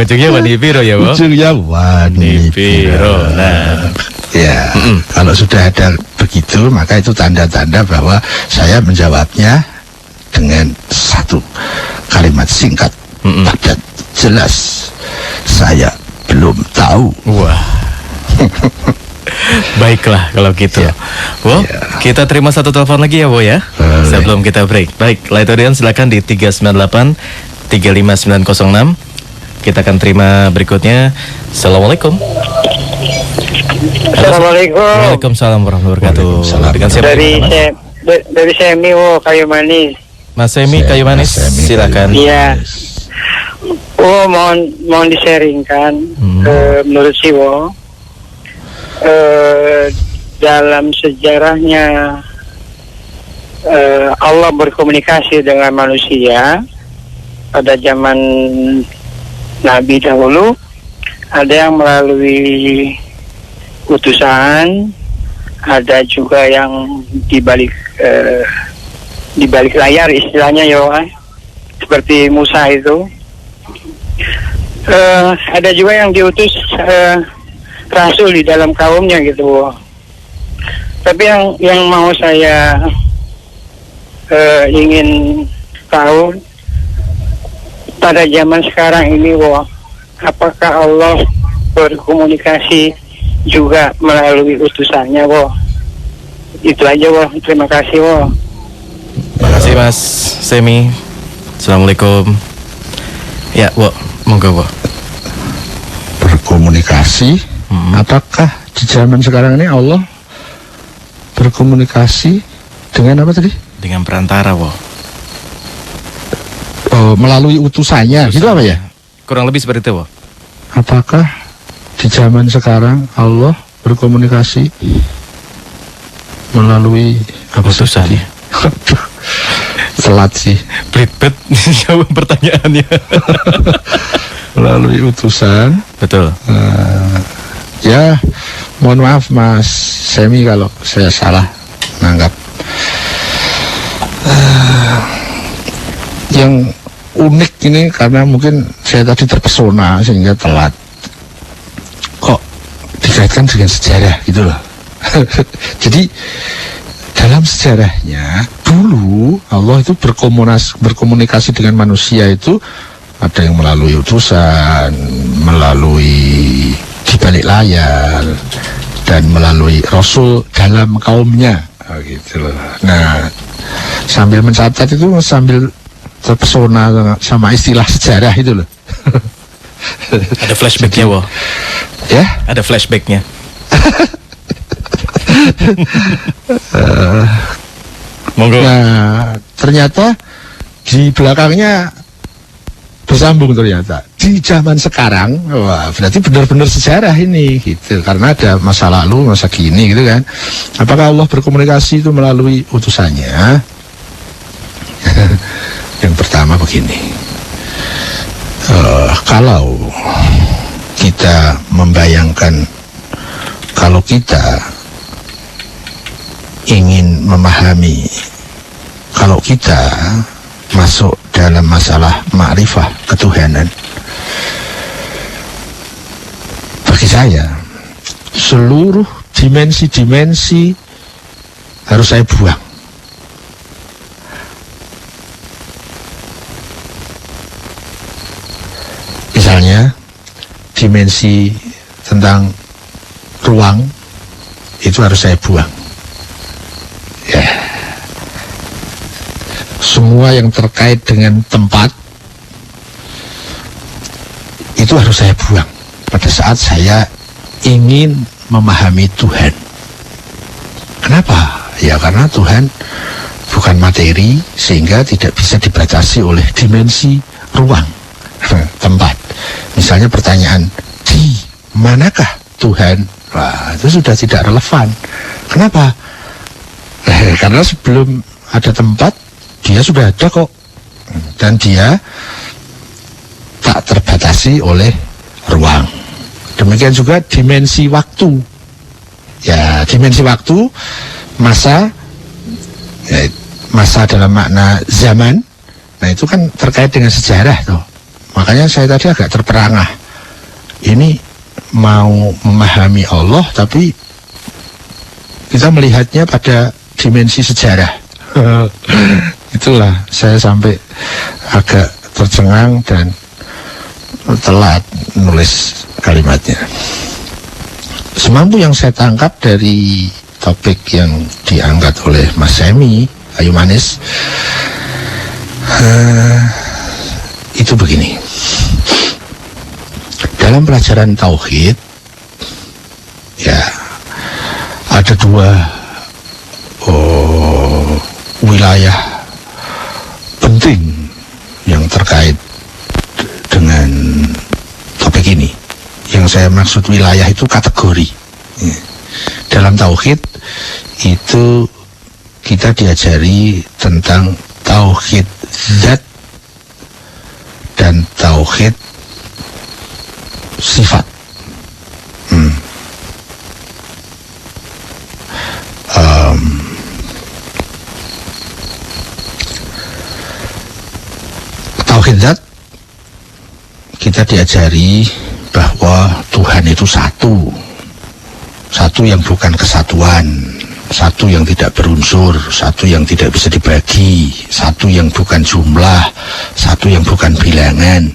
ujung-ujungnya Wani Piro ya, Bu? Ujungnya Wani Piro. Nah, ya, kalau sudah ada begitu, maka itu tanda-tanda bahwa saya menjawabnya dengan satu kalimat singkat, padat, jelas. Saya belum tahu. Wah. Baiklah kalau gitu. Wo, kita terima satu telepon lagi ya, Wo ya. Sebelum kita break. Baik, Laitodian silakan di 398 35906. Kita akan terima berikutnya. Assalamualaikum. Assalamualaikum. Waalaikumsalam warahmatullahi wabarakatuh. Dengan siapa? Dari Semi, Wo, Kayu Manis. Mas Semi Kayu Manis, silakan. Iya. Oh, mohon disaringkan. Menurut si Wo, dalam sejarahnya Allah berkomunikasi dengan manusia pada zaman Nabi dahulu, ada yang melalui utusan, ada juga yang di balik layar istilahnya ya, seperti Musa itu. Ada juga yang diutus rasul di dalam kaumnya gitu. Tapi yang mau saya ingin tahu pada zaman sekarang ini, apakah Allah berkomunikasi juga melalui utusannya, Itu aja, Terima kasih, Terima kasih Mas Semi. Assalamualaikum. Ya, monggo, Berkomunikasi, apakah di zaman sekarang ini Allah berkomunikasi dengan apa tadi? Dengan perantara, Melalui utusannya, gitu apa ya? Kurang lebih seperti itu, Apakah di zaman sekarang Allah berkomunikasi melalui apa utusannya? Telat sih. Ribet jawab pertanyaannya. Melalui utusan. Betul. Ya, mohon maaf Mas Semi kalau saya salah menganggap. Yang unik ini karena mungkin saya tadi terpesona sehingga telat. Kok dikaitkan dengan sejarah gitu loh. Jadi dalam sejarahnya dulu Allah itu berkomunikasi dengan manusia itu ada yang melalui utusan, melalui di balik layar, dan melalui Rasul dalam kaumnya, gitu loh. Nah, sambil mencatat itu sambil terpesona sama istilah sejarah itu loh. Ada flashbacknya, Ya? Ada flashbacknya. Monggo. Nah, ternyata di belakangnya bersambung ternyata. Di zaman sekarang, wah, berarti benar-benar sejarah ini, gitu. Karena ada masa lalu, masa kini, gitu kan. Apakah Allah berkomunikasi itu melalui utusannya? Yang pertama begini, kalau kita membayangkan, kalau kita ingin memahami, kalau kita masuk dalam masalah ma'rifah ketuhanan, bagi saya seluruh dimensi-dimensi harus saya buang. Misalnya dimensi tentang ruang itu harus saya buang. Ya. Semua yang terkait dengan tempat itu harus saya buang pada saat saya ingin memahami Tuhan. Kenapa? Ya karena Tuhan bukan materi sehingga tidak bisa dibatasi oleh dimensi ruang, tempat. Misalnya pertanyaan, di manakah Tuhan? Wah, itu sudah tidak relevan. Kenapa? Karena sebelum ada tempat, dia sudah ada kok. Dan dia tak terbatasi oleh ruang. Demikian juga dimensi waktu. Ya, dimensi waktu, masa, ya, masa dalam makna zaman. Nah, itu kan terkait dengan sejarah tuh. Makanya saya tadi agak terperangah. Ini mau memahami Allah, tapi kita melihatnya pada dimensi sejarah. Itulah saya sampai agak tercengang dan telat nulis kalimatnya. Semampu yang saya tangkap dari topik yang diangkat oleh Mas Semi Ayu Manis, itu begini. Dalam pelajaran tauhid, ya, ada dua wilayah penting yang terkait dengan topik ini. Yang saya maksud wilayah itu kategori. Dalam tauhid itu kita diajari tentang tauhid zat dan tauhid sifat. Tauhid zat kita diajari bahwa Tuhan itu satu yang bukan kesatuan, satu yang tidak berunsur, satu yang tidak bisa dibagi, satu yang bukan jumlah, satu yang bukan bilangan,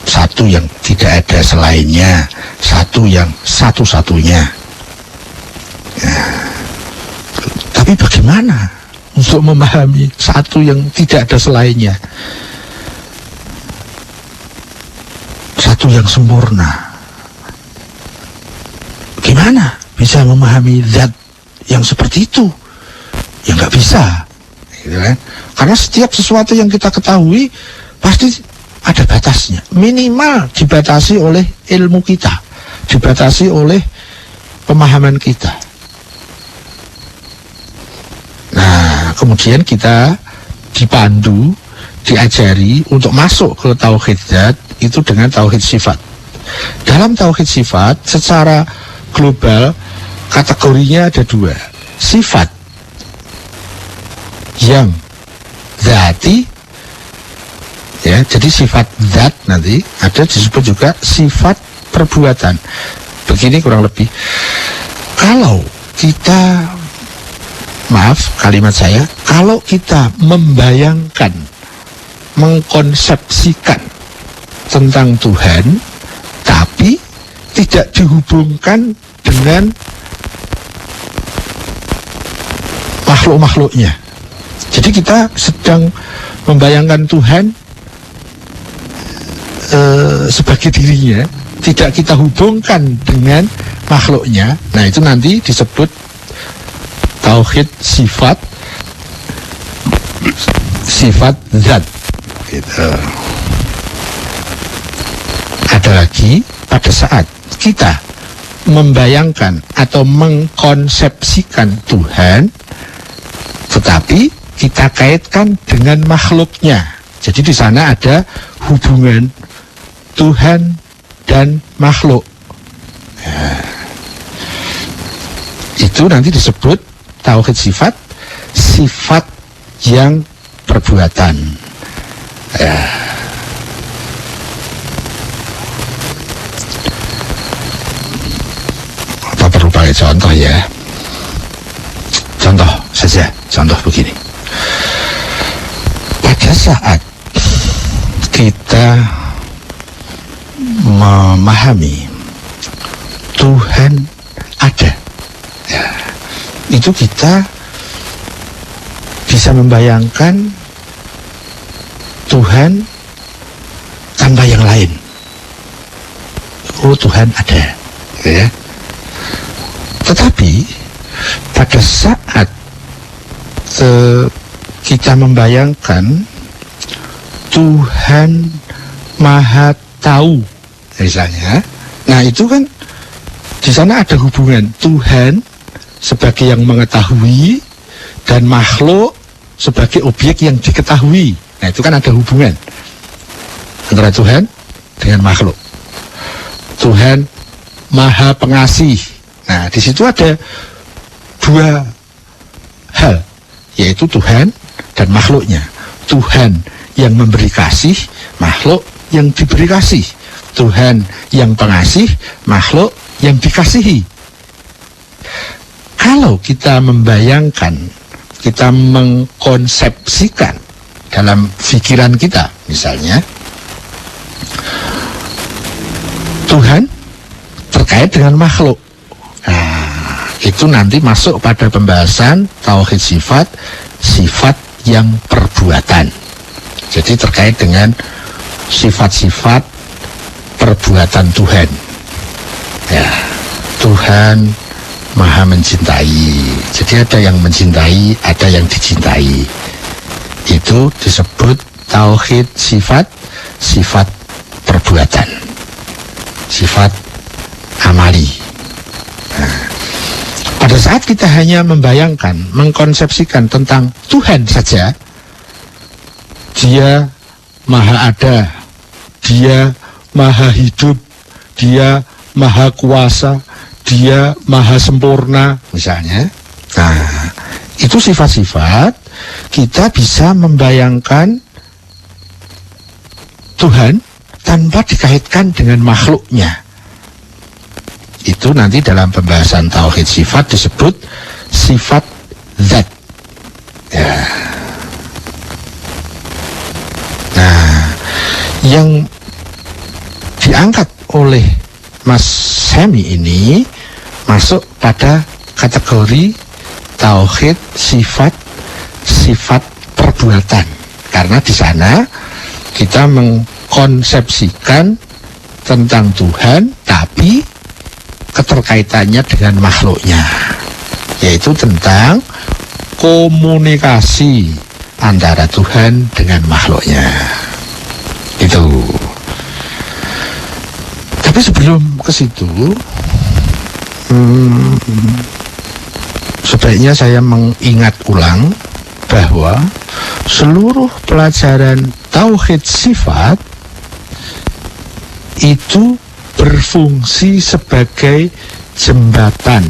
satu yang tidak ada selainnya, satu yang satu-satunya. Tapi bagaimana untuk memahami satu yang tidak ada selainnya, satu yang sempurna? Gimana bisa memahami zat yang seperti itu? Ya nggak bisa, gitu kan? Karena setiap sesuatu yang kita ketahui pasti ada batasnya. Minimal dibatasi oleh ilmu kita, dibatasi oleh pemahaman kita. Nah, kemudian kita dipandu, diajari untuk masuk ke tauhid zat itu dengan tauhid sifat. Dalam tauhid sifat secara global kategorinya ada dua. Sifat yang zati, ya, jadi sifat zat nanti ada disebut juga sifat perbuatan. Begini kurang lebih. Kalau kita, maaf kalimat saya, kalau kita membayangkan, mengkonsepsikan tentang Tuhan tapi tidak dihubungkan dengan makhluk-makhluknya. Jadi kita sedang membayangkan Tuhan sebagai dirinya, tidak kita hubungkan dengan makhluknya. Nah, itu nanti disebut tauhid sifat zat gitu. Ada lagi pada saat kita membayangkan atau mengkonsepsikan Tuhan tetapi kita kaitkan dengan makhluknya. Jadi di sana ada hubungan Tuhan dan makhluk. Ya. Itu nanti disebut tauhid sifat yang perbuatan. Ya. Apa perlu pakai contoh ya? Contoh saja, contoh begini. Pada saat kita memahami Tuhan ada, ya, itu kita bisa membayangkan Tuhan tanpa yang lain. Oh, Tuhan ada, ya. Tetapi pada saat kita membayangkan Tuhan Maha Tahu, misalnya, nah itu kan di sana ada hubungan Tuhan sebagai yang mengetahui dan makhluk sebagai objek yang diketahui. Nah, itu kan ada hubungan antara Tuhan dengan makhluk. Tuhan Maha Pengasih. Nah, di situ ada dua hal, yaitu Tuhan dan makhluknya. Tuhan yang memberi kasih, makhluk yang diberi kasih, Tuhan yang pengasih, makhluk yang dikasihi. Kalau kita membayangkan, kita mengkonsepsikan dalam pikiran kita, misalnya Tuhan terkait dengan makhluk. Nah, itu nanti masuk pada pembahasan tauhid sifat, sifat yang perbuatan. Jadi terkait dengan sifat-sifat perbuatan Tuhan. Ya, Tuhan Maha mencintai. Jadi ada yang mencintai, ada yang dicintai. Itu disebut tauhid sifat, sifat perbuatan, sifat amali. Nah, pada saat kita hanya membayangkan, mengkonsepsikan tentang Tuhan saja, Dia maha ada, Dia maha hidup, Dia maha kuasa, Dia maha sempurna, misalnya. Nah, itu sifat-sifat, kita bisa membayangkan Tuhan tanpa dikaitkan dengan makhluknya. Itu nanti dalam pembahasan tauhid sifat disebut sifat zat. Ya. Nah, yang diangkat oleh Mas Semi ini masuk pada kategori tauhid sifat, sifat perbuatan. Karena di sana kita mengkonsepsikan tentang Tuhan, tapi keterkaitannya dengan makhluknya, yaitu tentang komunikasi antara Tuhan dengan makhluknya. Itu. Tapi sebelum ke situ, sebaiknya saya mengingat ulang bahwa seluruh pelajaran tauhid sifat itu berfungsi sebagai jembatan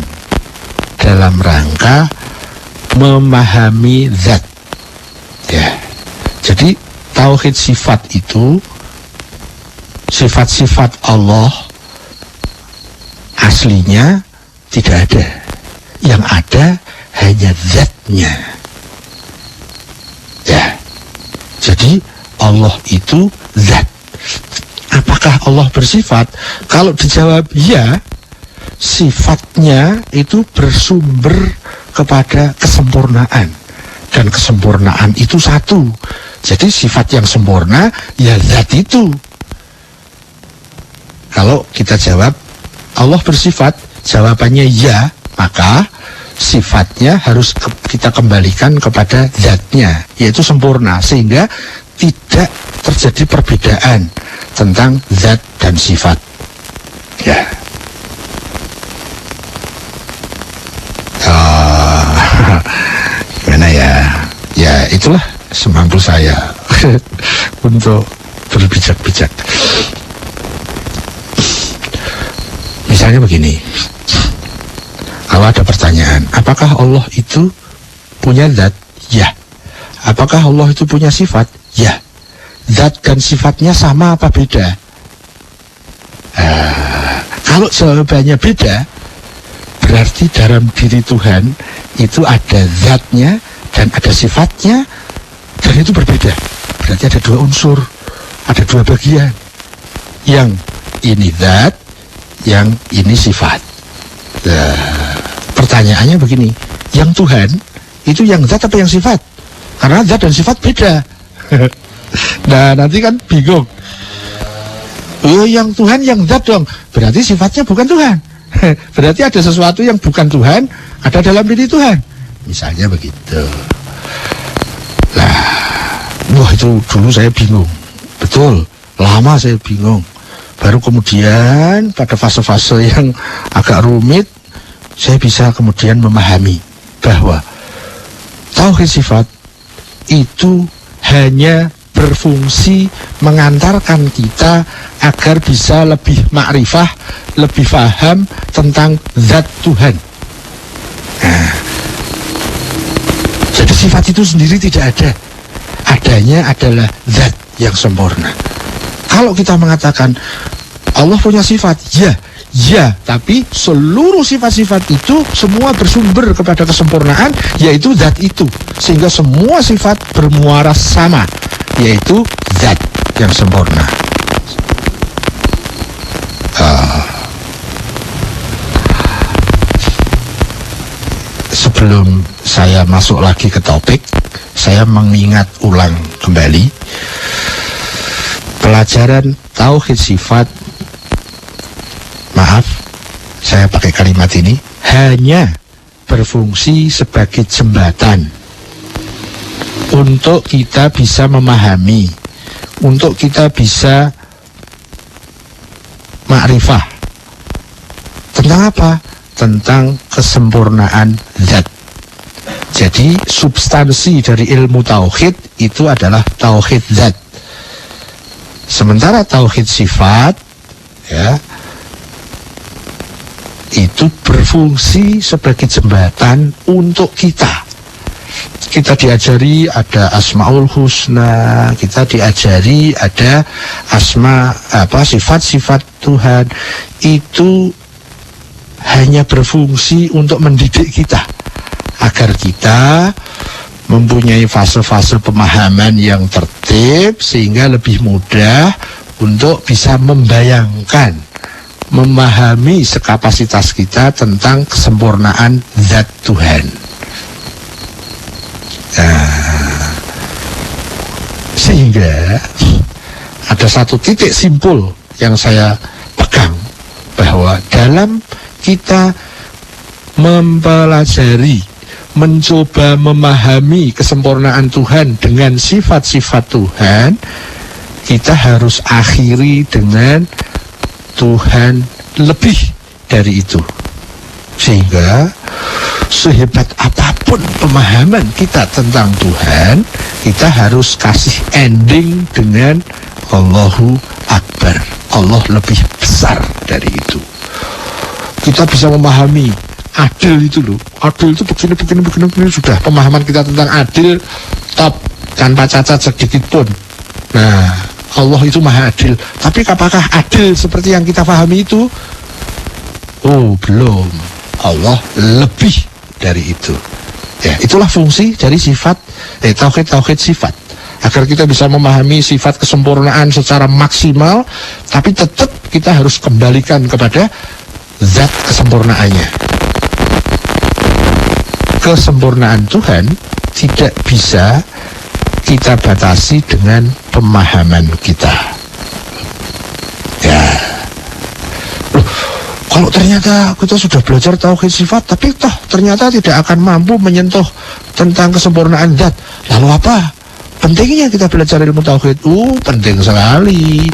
dalam rangka memahami zat. Ya. Jadi tauhid sifat itu sifat-sifat Allah aslinya tidak ada. Yang ada hanya zatnya. Ya. Jadi Allah itu zat. Apakah Allah bersifat? Kalau dijawab ya, sifatnya itu bersumber kepada kesempurnaan. Dan kesempurnaan itu satu. Jadi sifat yang sempurna, ya zat itu. Kalau kita jawab, Allah bersifat, jawabannya ya, maka sifatnya harus kita kembalikan kepada zatnya, yaitu sempurna. Sehingga tidak terjadi perbedaan tentang zat dan sifat. Ya. Gimana ya? Ya itulah semampu saya untuk berbijak-bijak. Misalnya begini, kalau ada pertanyaan, apakah Allah itu punya zat? Ya. Apakah Allah itu punya sifat? Ya. Zat dan sifatnya sama apa beda? Kalau jawabannya beda, berarti dalam diri Tuhan itu ada zatnya dan ada sifatnya, dan itu berbeda. Berarti ada dua unsur, ada dua bagian. Yang ini zat, yang ini sifat. Pertanyaannya begini, yang Tuhan itu yang zat apa yang sifat? Karena zat dan sifat beda. Nah nanti kan bingung. Oh, yang Tuhan yang zat dong, berarti sifatnya bukan Tuhan. Berarti ada sesuatu yang bukan Tuhan ada dalam diri Tuhan. Misalnya begitu. Lah, wah itu dulu saya bingung. Betul, lama saya bingung. Baru kemudian pada fase-fase yang agak rumit, saya bisa kemudian memahami bahwa tauhid sifat itu hanya berfungsi mengantarkan kita agar bisa lebih makrifah, lebih paham tentang zat Tuhan. Nah, jadi sifat itu sendiri tidak ada. Adanya adalah zat yang sempurna. Kalau kita mengatakan Allah punya sifat, ya, tapi seluruh sifat-sifat itu semua bersumber kepada kesempurnaan, yaitu zat itu. Sehingga semua sifat bermuara sama, yaitu zat yang sempurna. Sebelum saya masuk lagi ke topik, saya mengingat ulang kembali pelajaran tauhid sifat. Maaf, saya pakai kalimat ini, hanya berfungsi sebagai jembatan untuk kita bisa memahami, untuk kita bisa makrifah. Tentang apa? Tentang kesempurnaan zat. Jadi substansi dari ilmu tauhid itu adalah tauhid zat. Sementara tauhid sifat, ya, itu berfungsi sebagai jembatan untuk kita. Kita diajari ada asmaul husna, kita diajari ada sifat-sifat Tuhan. Itu hanya berfungsi untuk mendidik kita agar kita mempunyai fase-fase pemahaman yang tertib sehingga lebih mudah untuk bisa membayangkan, memahami sekapasitas kita tentang kesempurnaan zat Tuhan. Sehingga ada satu titik simpul yang saya pegang, bahwa dalam kita mempelajari, mencoba memahami kesempurnaan Tuhan dengan sifat-sifat Tuhan, kita harus akhiri dengan Tuhan lebih dari itu. Sehingga sehebat apapun pemahaman kita tentang Tuhan, kita harus kasih ending dengan Allahu Akbar, Allah lebih besar dari itu. Kita bisa memahami adil itu loh, adil itu begini, sudah pemahaman kita tentang adil top, tanpa cacat sedikit pun. Nah, Allah itu maha adil, tapi apakah adil seperti yang kita pahami itu? Oh, belum. Allah lebih dari itu. Ya, itulah fungsi dari sifat tauhid sifat, agar kita bisa memahami sifat kesempurnaan secara maksimal, tapi tetap kita harus kembalikan kepada zat kesempurnaannya. Kesempurnaan Tuhan tidak bisa kita batasi dengan pemahaman kita. Ya, loh, kalau ternyata kita sudah belajar tauhid sifat, tapi toh ternyata tidak akan mampu menyentuh tentang kesempurnaan zat, lalu apa pentingnya kita belajar ilmu tauhid? Penting sekali.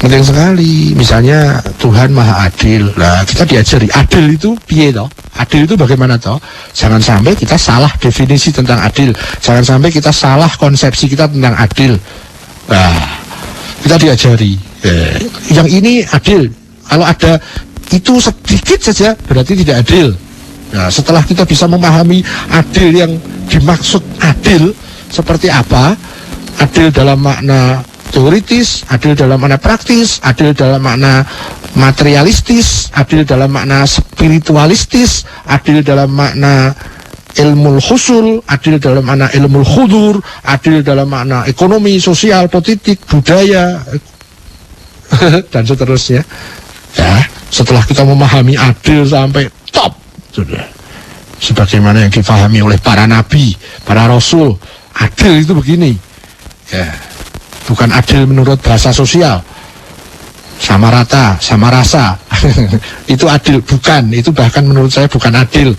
Penting sekali. Misalnya Tuhan maha adil. Nah, kita diajari adil itu piye toh? Adil itu bagaimana toh? Jangan sampai kita salah definisi tentang adil. Jangan sampai kita salah konsepsi kita tentang adil. Nah, kita diajari yang ini adil. Kalau ada itu sedikit saja berarti tidak adil. Nah, setelah kita bisa memahami adil yang dimaksud adil seperti apa, adil dalam makna teoritis, adil dalam makna praktis, adil dalam makna materialistis, adil dalam makna spiritualistis, adil dalam makna ilmu husul, adil dalam makna ilmu khudur, adil dalam makna ekonomi, sosial, politik, budaya, dan seterusnya. Ya, setelah kita memahami adil sampai top, sudah, sebagaimana yang difahami oleh para nabi, para rasul, adil itu begini. Ya. Bukan adil menurut bahasa sosial, sama rata, sama rasa. Itu adil, bukan. Itu bahkan menurut saya bukan adil.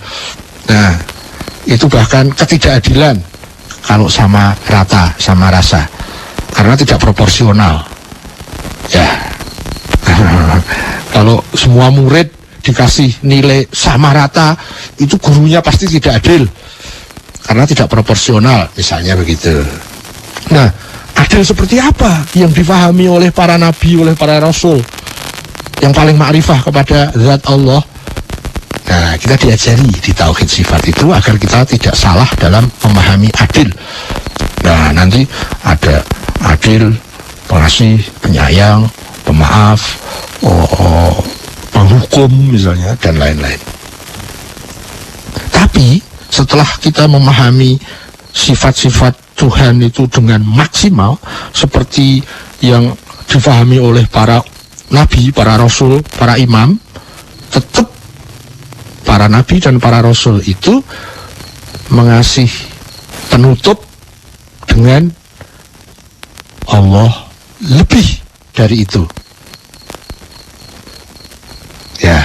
Nah, itu bahkan ketidakadilan kalau sama rata, sama rasa, karena tidak proporsional. Ya, kalau semua murid dikasih nilai sama rata, itu gurunya pasti tidak adil, karena tidak proporsional, misalnya begitu. Nah, adil seperti apa yang difahami oleh para nabi, oleh para rasul yang paling makrifah kepada zat Allah? Nah, kita diajari di tauhid sifat itu agar kita tidak salah dalam memahami adil. Nah, nanti ada adil pengasih, penyayang, pemaaf, penghukum misalnya, dan lain-lain. Tapi setelah kita memahami sifat-sifat Tuhan itu dengan maksimal, seperti yang difahami oleh para nabi, para rasul, para imam, tetap para nabi dan para rasul itu mengasih penutup dengan Allah lebih dari itu. Ya,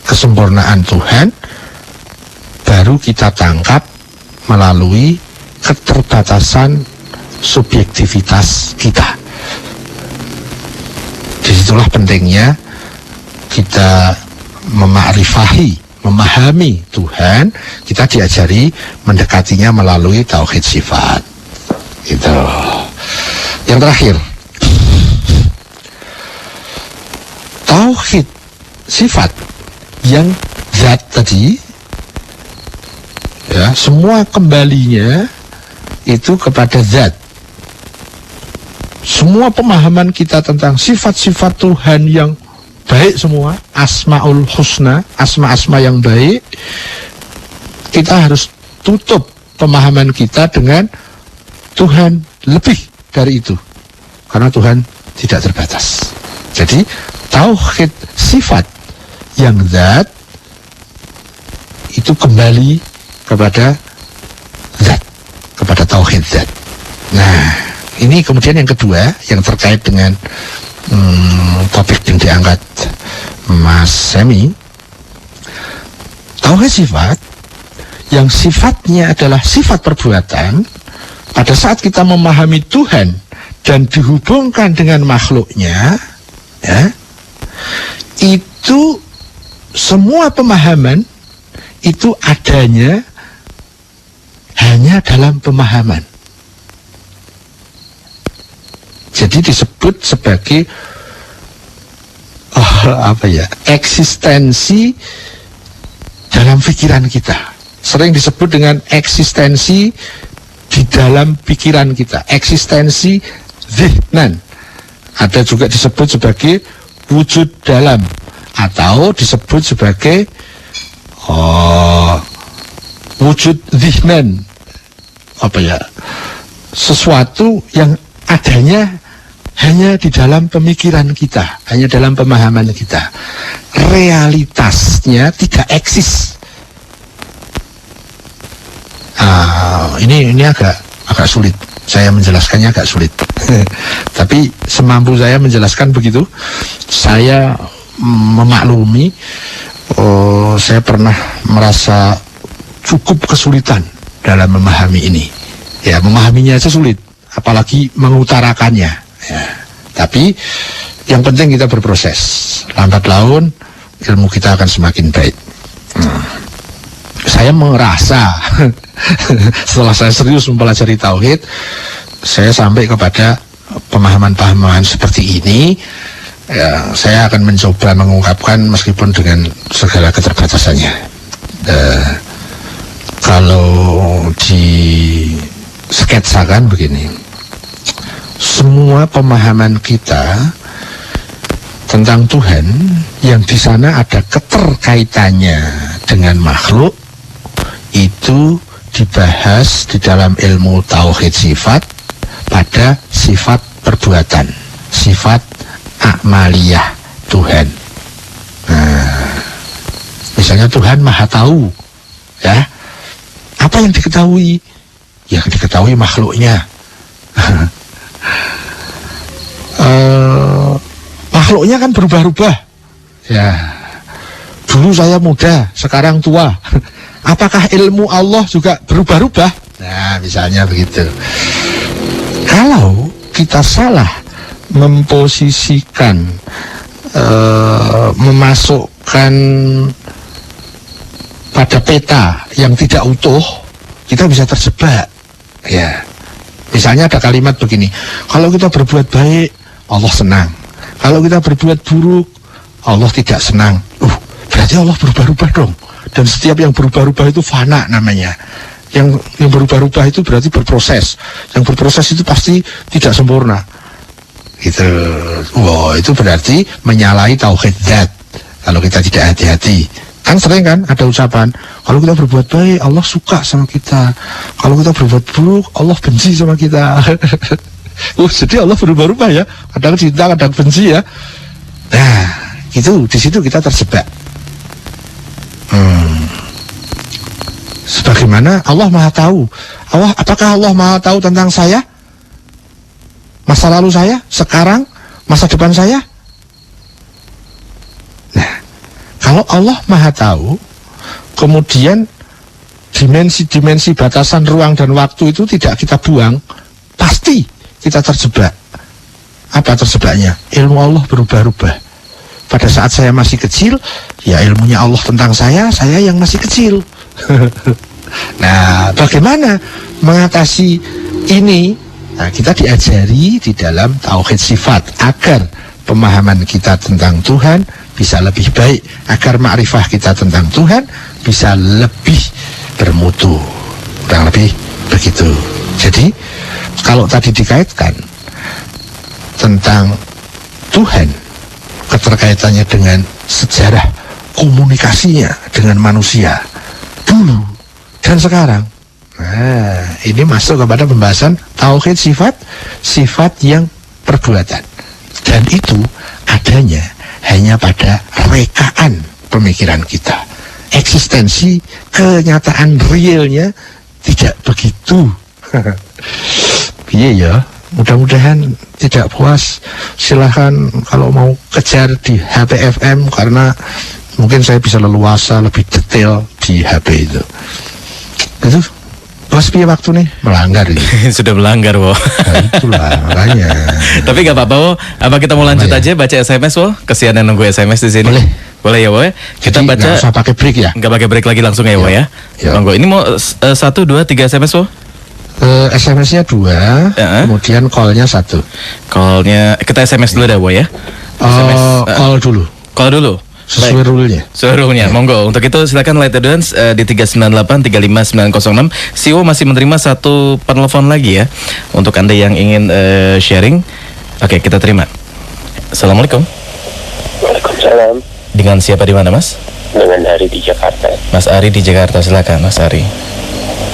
kesempurnaan Tuhan baru kita tangkap melalui keterbatasan subjektivitas kita. Disitulah pentingnya kita memahami Tuhan. Kita diajari mendekatinya melalui tauhid sifat. Itu. Yang terakhir, tauhid sifat yang zat tadi, ya, semua kembalinya itu kepada zat. Semua pemahaman kita tentang sifat-sifat Tuhan yang baik semua, asmaul husna, asma-asma yang baik, kita harus tutup pemahaman kita dengan Tuhan lebih dari itu, karena Tuhan tidak terbatas. Jadi tauhid sifat yang zat itu kembali kepada zat, kepada tauhid zat. Nah, ini kemudian yang kedua yang terkait dengan topik yang diangkat Mas Semi, tauhid sifat yang sifatnya adalah sifat perbuatan. Pada saat kita memahami Tuhan dan dihubungkan dengan makhluknya, ya, itu semua pemahaman itu adanya hanya dalam pemahaman. Jadi disebut sebagai eksistensi dalam pikiran kita. Sering disebut dengan eksistensi di dalam pikiran kita, eksistensi zihnan. Ada juga disebut sebagai wujud dalam, atau disebut sebagai wujud zihnan, sesuatu yang adanya hanya di dalam pemikiran kita, hanya dalam pemahaman kita. Realitasnya tidak eksis. Ini agak sulit. Saya menjelaskannya agak sulit. Tapi semampu saya menjelaskan begitu. Saya memaklumi, saya pernah merasa cukup kesulitan dalam memahami ini. Ya, memahaminya aja sulit, apalagi mengutarakannya. Ya. Tapi yang penting kita berproses. Lambat laun ilmu kita akan semakin baik. Saya merasa setelah saya serius mempelajari tauhid, saya sampai kepada pemahaman-pemahaman seperti ini. Ya, saya akan mencoba mengungkapkan meskipun dengan segala keterbatasannya. Kalau disketsakan begini, semua pemahaman kita tentang Tuhan yang di sana ada keterkaitannya dengan makhluk itu dibahas di dalam ilmu tauhid sifat pada sifat perbuatan, sifat a'maliyah Tuhan. Nah, misalnya Tuhan Maha Tahu, ya. Apa yang diketahui? Ya, diketahui makhluknya. Makhluknya kan berubah-ubah. Ya. Dulu saya muda, sekarang tua. Apakah ilmu Allah juga berubah-ubah? Nah, misalnya begitu. Kalau kita salah memposisikan, memasukkan pada peta yang tidak utuh, kita bisa terjebak. Ya, misalnya ada kalimat begini: kalau kita berbuat baik, Allah senang. Kalau kita berbuat buruk, Allah tidak senang. Berarti Allah berubah-ubah dong. Dan setiap yang berubah-ubah itu fana namanya. Yang berubah-ubah itu berarti berproses. Yang berproses itu pasti tidak sempurna. gitu. Wow, itu berarti menyalahi tauhid zat. Kalau kita tidak hati-hati, kan sering kan ada ucapan, kalau kita berbuat baik Allah suka sama kita, kalau kita berbuat buruk Allah benci sama kita. Jadi Allah berubah-ubah ya, kadang cinta kadang benci ya. Nah itu di situ kita terjebak. Sebagaimana Allah Maha Tahu. Apakah Allah Maha Tahu tentang saya? Masa lalu saya, sekarang, masa depan saya? Nah, kalau Allah Maha Tahu, kemudian dimensi-dimensi batasan ruang dan waktu itu tidak kita buang, pasti kita terjebak. Apa terjebaknya? Ilmu Allah berubah-ubah. Pada saat saya masih kecil, ya ilmunya Allah tentang saya yang masih kecil. Nah, bagaimana mengatasi ini? Nah, kita diajari di dalam tauhid sifat agar pemahaman kita tentang Tuhan bisa lebih baik, agar makrifah kita tentang Tuhan bisa lebih bermutu. Kurang lebih begitu. Jadi, kalau tadi dikaitkan tentang Tuhan, keterkaitannya dengan sejarah komunikasinya dengan manusia dulu dan sekarang. Nah, ini masuk kepada pembahasan tauhid sifat yang perbuatan. Dan itu adanya hanya pada rekaan pemikiran kita. Eksistensi, kenyataan realnya tidak begitu. Iya ya, mudah-mudahan tidak puas. Silahkan kalau mau kejar di HP FM, karena mungkin saya bisa leluasa lebih detail di HP itu. Itu Bos piye waktu nih? Melanggar ini. Sudah melanggar, Wo. Nah, itulah makanya. Tapi gak apa-apa, Wo. Apa kita mau lanjut aja baca SMS, Wo? Kesianan nunggu SMS di sini. Boleh ya, Wo. Kita jadi baca. Nggak usah pakai break ya? Nggak pakai break lagi langsung ya, Wo ya. Monggo. Ini mau 1, 2, 3 SMS, Wo? SMS-nya 2, kemudian call-nya 1. Call-nya kita SMS dulu dah, Wo ya. Call dulu. Call dulu. Sesuai rule-nya. Sesuai rule-nya. Monggo. Untuk itu silakan Light Audience di 398 35906. Siwo masih menerima 1 penelpon lagi ya. Untuk Anda yang ingin sharing. Oke, kita terima. Assalamualaikum. Waalaikumsalam. Dengan siapa di mana, Mas? Dengan Ari di Jakarta. Mas Ari di Jakarta, silakan Mas Ari.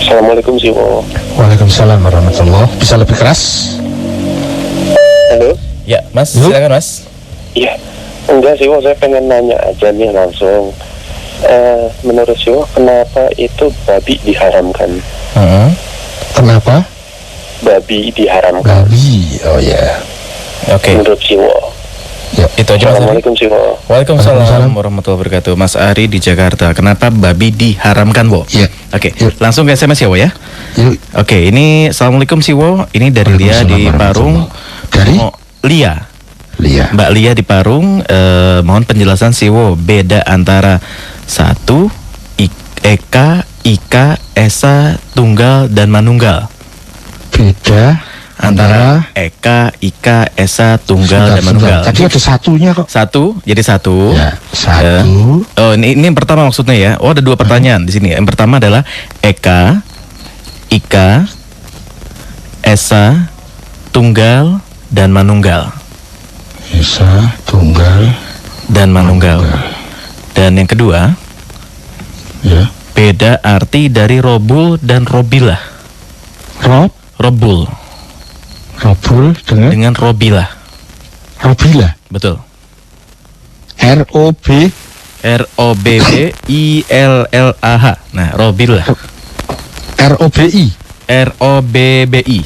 Assalamualaikum Siwo. Waalaikumsalam warahmatullahi. Bisa lebih keras? Halo. Ya, Mas, silakan Mas. Iya. Enggak Siwo, saya pengen nanya aja nih langsung. Menurut Siwo, kenapa itu babi diharamkan? Kenapa? Babi diharamkan. Babi, oh ya. Oke. Menurut Siwo. Ya. Itu aja Mas Ari. Assalamualaikum Siwo. Waalaikumsalam warahmatullahi wabarakatuh. Mas Ari di Jakarta. Kenapa babi diharamkan, Wo? Iya. Oke, langsung ke SMS ya, Wo ya. Yuk. Oke, ini Assalamualaikum Siwo. Ini dari Lia di Parung. Dari? Lia. Lia. Mbak Lia di Parung, mohon penjelasan Siwo beda antara 1, Eka, Ika, Esa, Tunggal, dan Manunggal. Beda Antara Eka, Ika, Esa, Tunggal, dan Manunggal. Tadi ada satunya kok. 1, jadi 1. Ya, 1. Oh, ini yang pertama maksudnya ya. Oh, ada 2 pertanyaan di sini. Yang pertama adalah Eka, Ika, Esa, Tunggal, dan Manunggal. Esa, Tunggal, dan Manunggal. Dan yang kedua, ya, beda arti dari Robul dan Robilah. Robul dengan Robilah. Robilah. Betul. ROBBILLAH. Nah, Robilah. ROBI. ROBBI.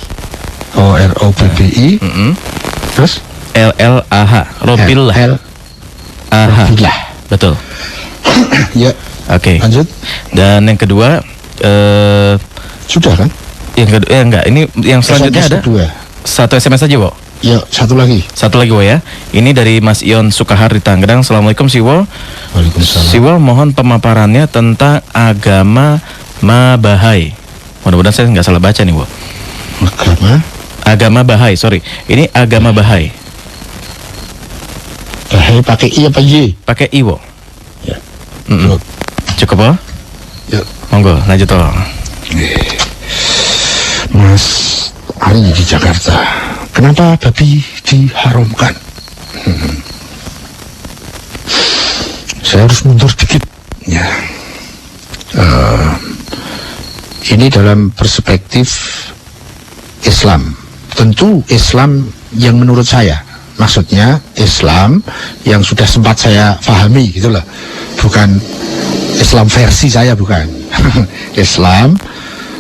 Oh, ROBBI. Terus LLAH. Robilah. Robilah. Betul. Ya. Oke. Lanjut. Dan yang kedua, sudah kan? Yang kedua, enggak. Ini yang selanjutnya ada. Satu SMS aja, Wo. Ya, satu lagi, Wo ya. Ini dari Mas Ion Sukahar di Tangerang. Assalamualaikum Siwo. Waalaikumsalam. Siwo, mohon pemaparannya tentang agama Bahai. Mudah-mudahan saya nggak salah baca nih, Wo. Agama Bahai, sorry. Ini agama Bahai. Bahai pakai I apa Y? Pakai I, Wo. Ya. Cukup, Wo? Ya. Monggo, lanjut, Wo. Mas Ari di Jakarta. Kenapa babi diharamkan? Saya harus mundur dikit. Ya. Ini dalam perspektif Islam. Tentu Islam yang menurut saya, maksudnya Islam yang sudah sempat saya pahami gitu loh. Bukan Islam versi saya, bukan. Islam,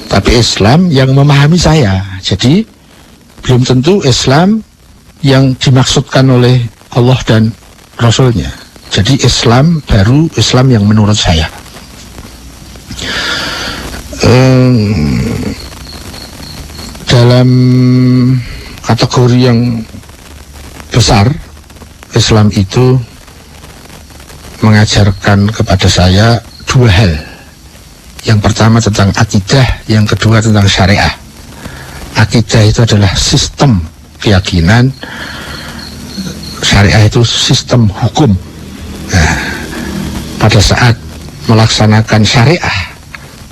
tapi Islam yang memahami saya. Jadi belum tentu Islam yang dimaksudkan oleh Allah dan Rasulnya. Jadi Islam baru Islam yang menurut saya. Dalam kategori yang besar, Islam itu mengajarkan kepada saya dua hal. Yang pertama tentang akidah, yang kedua tentang syariah. Akidah itu adalah sistem keyakinan, syariah itu sistem hukum. Nah, pada saat melaksanakan syariah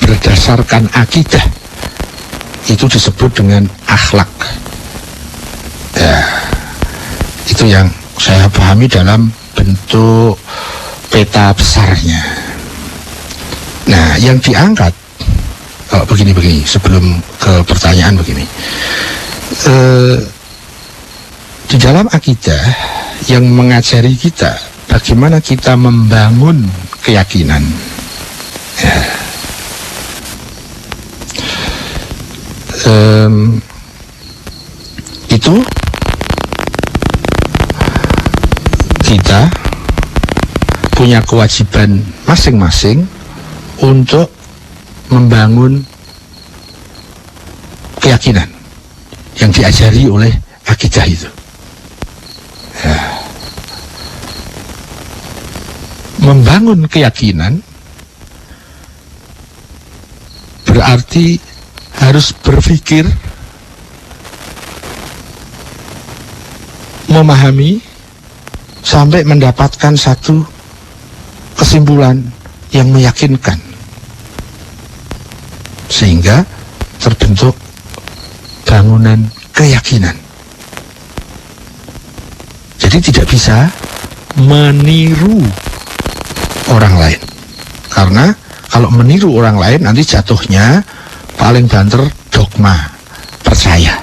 berdasarkan akidah, itu disebut dengan akhlak. Ya, itu yang saya pahami dalam bentuk peta besarnya. Nah, yang diangkat begini sebelum ke pertanyaan begini. Di dalam akidah yang mengajari kita bagaimana kita membangun keyakinan. Ya. Itu kita punya kewajiban masing-masing untuk membangun keyakinan yang diajari oleh akidah itu. Ya. Membangun keyakinan berarti harus berpikir, memahami, sampai mendapatkan satu kesimpulan yang meyakinkan, sehingga terbentuk bangunan keyakinan. Jadi tidak bisa meniru orang lain, karena kalau meniru orang lain nanti jatuhnya paling banter dogma, percaya.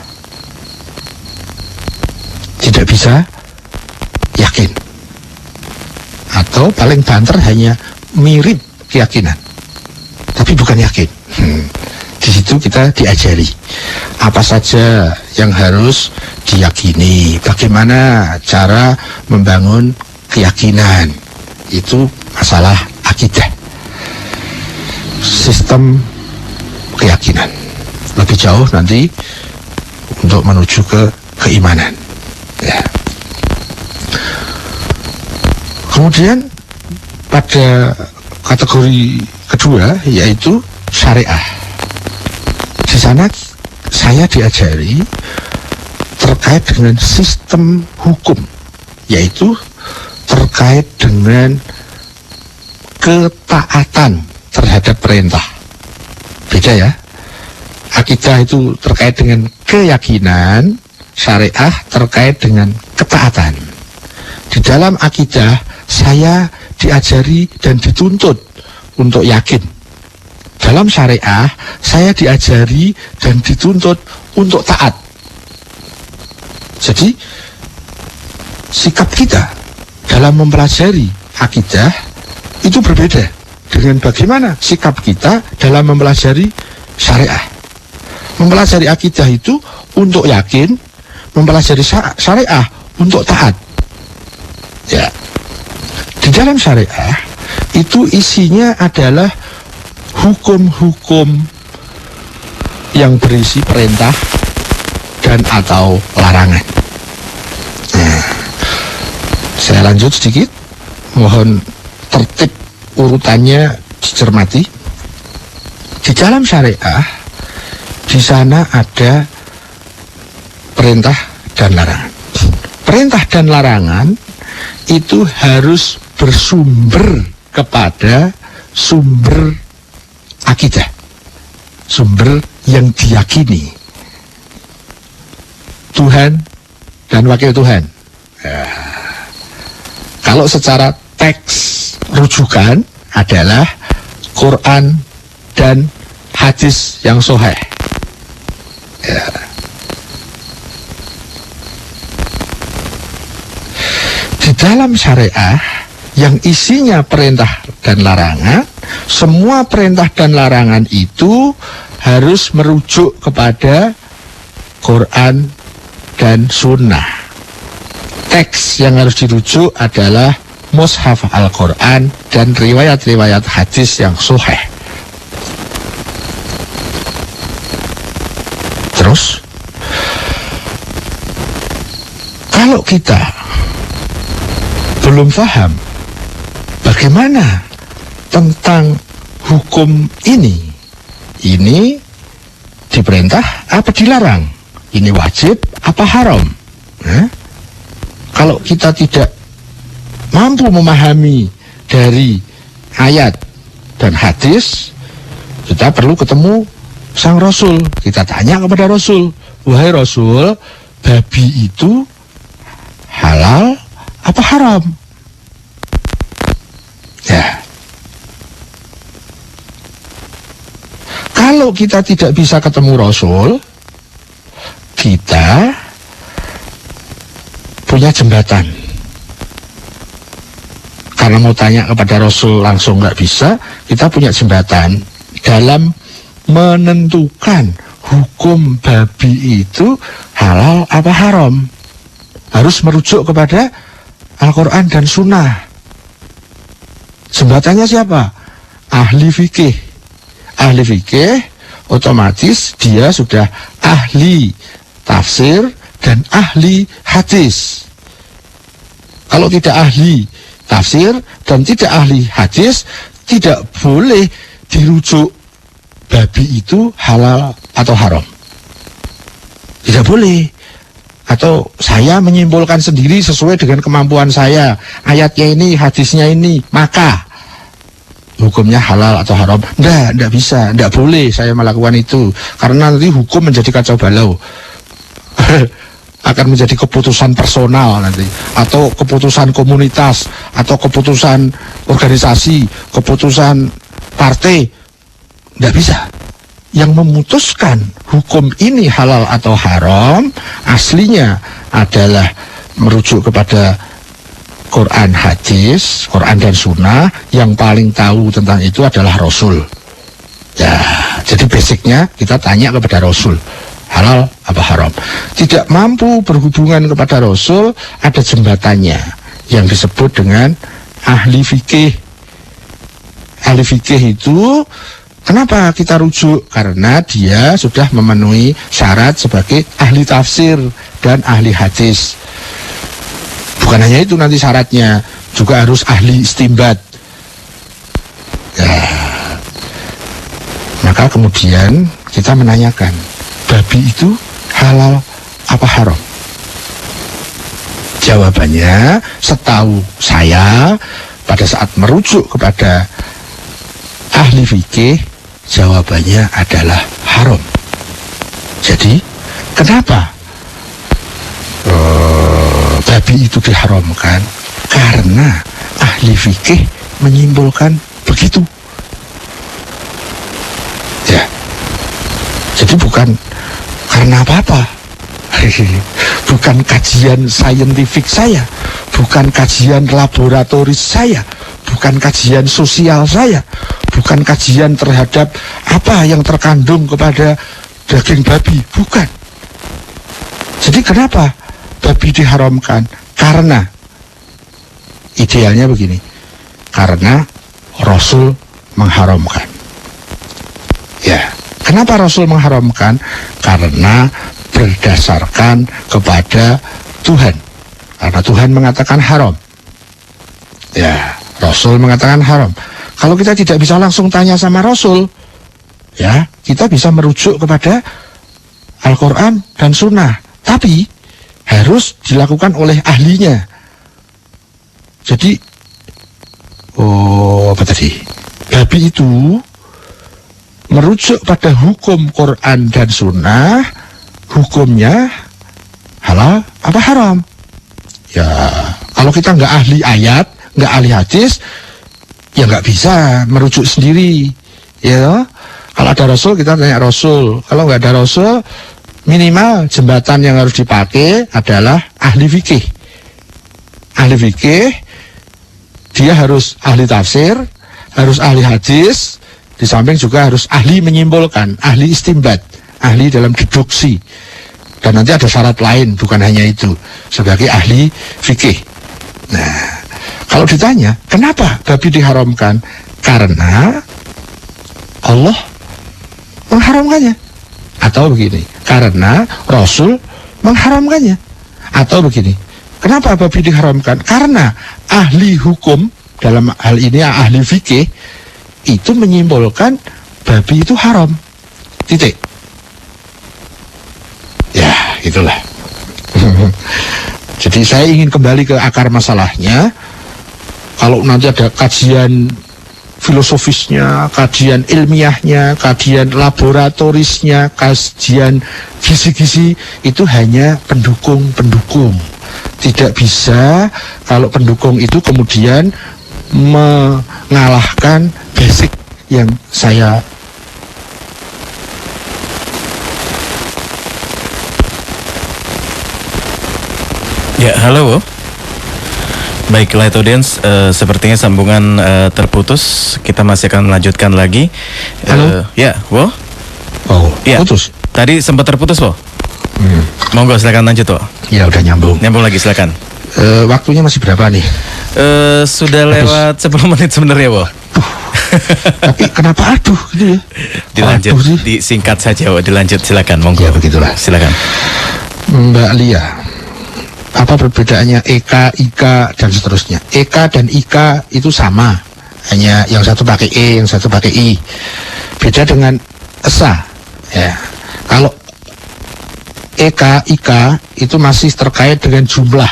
Tidak bisa yakin. Atau paling banter hanya mirip keyakinan, tapi bukan yakin. Di situ kita diajari apa saja yang harus diyakini, bagaimana cara membangun keyakinan. Itu masalah akidah, sistem keyakinan. Lebih jauh nanti untuk menuju ke keimanan. Ya. Kemudian pada kategori kedua yaitu syariah. Di sana saya diajari terkait dengan sistem hukum, yaitu terkait dengan ketaatan terhadap perintah. Beda ya. Akidah itu terkait dengan keyakinan, syariah terkait dengan ketaatan. Di dalam akidah saya diajari dan dituntut untuk yakin. Dalam syariah saya diajari dan dituntut untuk taat. Jadi sikap kita dalam mempelajari akidah itu berbeda dengan bagaimana sikap kita dalam mempelajari syariah. Mempelajari akidah itu untuk yakin, mempelajari syariah untuk taat. Ya. Di dalam syariah itu isinya adalah hukum-hukum yang berisi perintah dan atau larangan. Nah, saya lanjut sedikit, mohon tertib urutannya dicermati. Di dalam syariah, di sana ada perintah dan larangan. Perintah dan larangan itu harus bersumber kepada sumber akidah, sumber yang diyakini. Tuhan dan wakil Tuhan. Ya. Kalau secara teks rujukan adalah Quran dan hadis yang sahih. Ya. Di dalam syariah yang isinya perintah dan larangan, semua perintah dan larangan itu harus merujuk kepada Quran dan Sunnah. Teks yang harus dirujuk adalah Mushaf Al-Quran dan riwayat-riwayat hadis yang sahih. Terus, kalau kita belum paham bagaimana tentang hukum ini diperintah apa dilarang, ini wajib apa haram, kalau kita tidak mampu memahami dari ayat dan hadis, kita perlu ketemu sang Rasul. Kita tanya kepada Rasul, wahai Rasul, babi itu halal apa haram? Ya. Kalau kita tidak bisa ketemu Rasul, kita punya jembatan. Karena mau tanya kepada Rasul langsung nggak bisa, kita punya jembatan dalam menentukan hukum babi itu halal apa haram. Harus merujuk kepada Al-Quran dan Sunnah. Jembatannya siapa? Ahli fikih. Ahli fikih otomatis dia sudah ahli tafsir dan ahli hadis. Kalau tidak ahli tafsir dan tidak ahli hadis, tidak boleh dirujuk babi itu halal atau haram. Tidak boleh. Atau saya menyimpulkan sendiri sesuai dengan kemampuan saya, ayatnya ini, hadisnya ini, maka hukumnya halal atau haram. Tidak bisa, tidak boleh saya melakukan itu, karena nanti hukum menjadi kacau balau. Akan menjadi keputusan personal nanti, atau keputusan komunitas, atau keputusan organisasi, keputusan partai. Tidak bisa. Yang memutuskan hukum ini halal atau haram aslinya adalah merujuk kepada Quran hadis, Quran dan Sunnah. Yang paling tahu tentang itu adalah Rasul. Ya, jadi basicnya kita tanya kepada Rasul, halal apa haram. Tidak mampu berhubungan kepada Rasul, ada jembatannya yang disebut dengan ahli fikih. Ahli fikih itu kenapa kita rujuk? Karena dia sudah memenuhi syarat sebagai ahli tafsir dan ahli hadis. Bukan hanya itu nanti syaratnya, juga harus ahli istimbat. Ya. Maka kemudian kita menanyakan, babi itu halal apa haram? Jawabannya, setahu saya, pada saat merujuk kepada ahli fikih, jawabannya adalah haram. Jadi, kenapa babi itu diharamkan? Karena ahli fikih menyimpulkan begitu. Ya, jadi bukan karena apa-apa. Bukan kajian saintifik saya, bukan kajian laboratoris saya, bukan kajian sosial saya, bukan kajian terhadap apa yang terkandung kepada daging babi, bukan. Jadi kenapa babi diharamkan? Karena idealnya begini, karena Rasul mengharamkan. Ya, kenapa Rasul mengharamkan? Karena berdasarkan kepada Tuhan. Karena Tuhan mengatakan haram. Ya, Rasul mengatakan haram. Kalau kita tidak bisa langsung tanya sama Rasul, ya, kita bisa merujuk kepada Al-Quran dan Sunnah. Tapi harus dilakukan oleh ahlinya. Jadi, apa tadi? Babi itu merujuk pada hukum Quran dan Sunnah, hukumnya halal apa haram. Ya, kalau kita nggak ahli ayat, nggak ahli hadis, ya nggak bisa merujuk sendiri. Ya, kalau ada Rasul kita tanya Rasul. Kalau nggak ada Rasul, minimal jembatan yang harus dipakai adalah ahli fikih. Ahli fikih, dia harus ahli tafsir, harus ahli hadis, di samping juga harus ahli menyimpulkan, ahli istimbat, ahli dalam deduksi. Dan nanti ada syarat lain, bukan hanya itu, sebagai ahli fikih. Nah, kalau ditanya, kenapa babi diharamkan? Karena Allah mengharamkannya. Atau begini, karena Rasul mengharamkannya. Atau begini, kenapa babi diharamkan? Karena ahli hukum, dalam hal ini ahli fikih, itu menyimpulkan babi itu haram. Titik. Ya, itulah. Jadi saya ingin kembali ke akar masalahnya. Kalau nanti ada kajian filosofisnya, kajian ilmiahnya, kajian laboratorisnya, kajian gizi-gizi, itu hanya pendukung-pendukung. Tidak bisa kalau pendukung itu kemudian mengalahkan basic yang saya. Ya, halo. Baik, Light Audience, sepertinya sambungan terputus. Kita masih akan melanjutkan lagi. Halo? Ya, Wo. Oh, Ya. putus. Tadi sempat terputus, Wo. Monggo, silakan lanjut, Wo. Ya, udah nyambung. Nyambung lagi, silakan. Waktunya masih berapa nih? Sudah lewat 10 menit sebenarnya, Wo. Tapi kenapa aduh gitu ya? Dilanjut, Aduh sih. disingkat saja, Wo. Dilanjut, silakan. Monggo. Ya, begitulah. Silakan. Mbak Lia, apa perbedaannya EK, IK, dan seterusnya? EK dan IK itu sama, hanya yang satu pakai E, yang satu pakai I. Beda dengan ESA. Ya. Kalau EK, IK itu masih terkait dengan jumlah.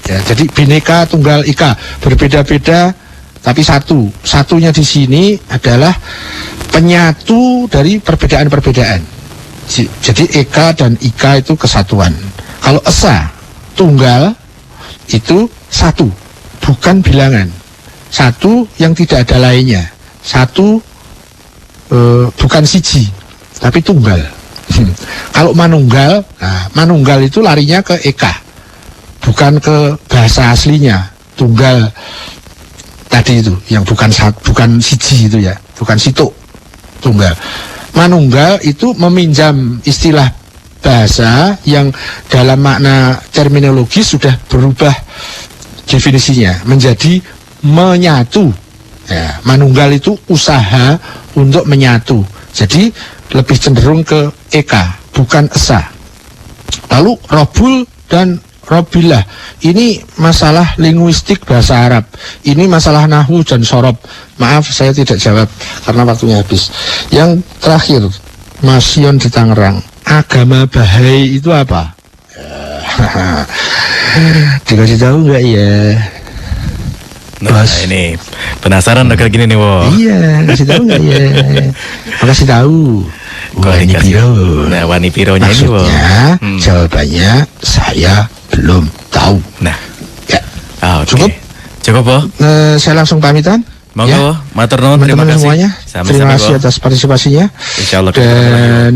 Ya, jadi Bhinneka Tunggal Ika, berbeda-beda tapi satu. Satunya di sini adalah penyatu dari perbedaan-perbedaan. Jadi EK dan IK itu kesatuan. Kalau esa, tunggal, itu satu, bukan bilangan. Satu yang tidak ada lainnya. Satu, bukan siji, tapi tunggal. Kalau manunggal, nah, manunggal itu larinya ke eka, bukan ke bahasa aslinya. Tunggal tadi itu, yang bukan siji itu ya, bukan situ, tunggal. Manunggal itu meminjam istilah bahasa yang dalam makna terminologi sudah berubah definisinya menjadi menyatu. Ya, manunggal itu usaha untuk menyatu. Jadi lebih cenderung ke eka, bukan esa. Lalu robul dan robilah, ini masalah linguistik bahasa Arab. Ini masalah nahwu dan sorob. Maaf saya tidak jawab karena waktunya habis. Yang terakhir, Mas Yon di Tangerang, agama Bahai itu apa? Dikasih tahu nggak ya? Nah, ini penasaran udah kayak gini nih, Wo. Iya, kasih tahu nggak ya? Makasih tahu. Wani Piro. Nah, Wani Pironya ini, Wo. Maksudnya, jawabannya saya belum tahu. Nah, ya, cukup, cukup, Wo. Saya langsung pamitan. Monggo, Ya. matur nuwun, terima Teman-teman kasih semuanya. Sama-sama, Terima kasih Wo. atas partisipasinya. Insyaallah kita Dan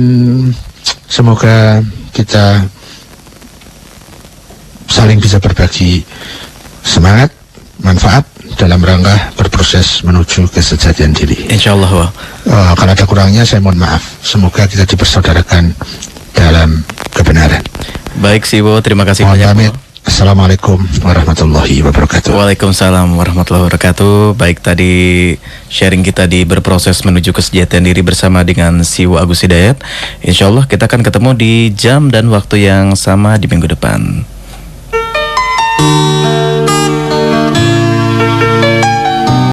semoga kita saling bisa berbagi semangat, manfaat dalam rangka berproses menuju kesejatian diri. Insyaallah, Wo. Kalau ada kurangnya saya mohon maaf. Semoga kita dipersaudarakan dalam kebenaran. Baik sih, Wo, terima kasih Mohon banyak, pamit. Wo. Assalamualaikum warahmatullahi wabarakatuh. Waalaikumsalam warahmatullahi wabarakatuh. Baik, tadi sharing kita di berproses menuju kesejahteraan diri bersama dengan Siwo Agus Hidayat. Insyaallah kita akan ketemu di jam dan waktu yang sama di minggu depan.